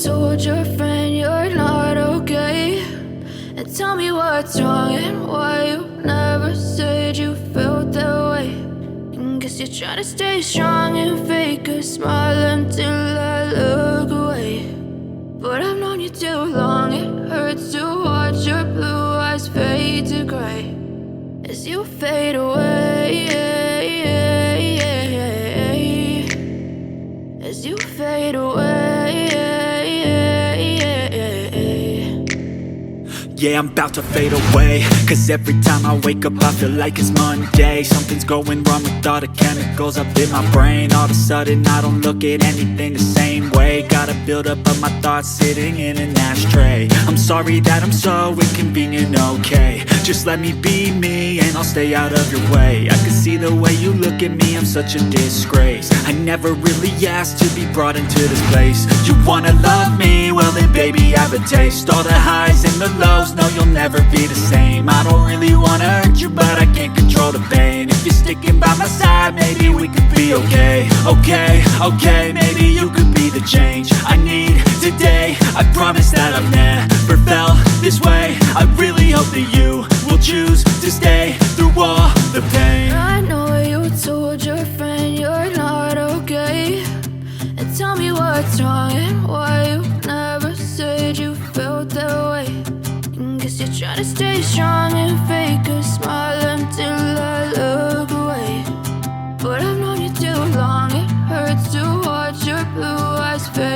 told your friend you're not okay, and tell me what's wrong and why you never said you felt that way. And guess you're trying to stay strong and fake a smile until I look away. But I've known you too long, it hurts to watch your blue eyes fade to gray as you fade away, as you fade away. Yeah, I'm about to fade away, cause every time I wake up I feel like it's Monday. Something's going wrong with all the chemicals up in my brain. All of a sudden I don't look at anything the same way. Gotta build up of my thoughts sitting in an ashtray. I'm sorry that I'm so inconvenient, okay. Just let me be me and I'll stay out of your way. I can see the way you look at me, I'm such a disgrace. I never really asked to be brought into this place. You wanna love me? Well then baby I have a taste. All the highs and the lows, no you'll never be the same. I don't really wanna hurt you but I can't control the pain. If you're sticking by my side maybe we could be okay. Okay, maybe you could be the change I need today. I promise that I've never felt this way. I really hope that you will choose to stay through all the pain. I know you told your friend you're not okay, and tell me what's wrong and why you never said you felt that way. And guess you're trying to stay strong and fake a smile until I look away. But I've known you too long, it hurts to watch your blue eyes fade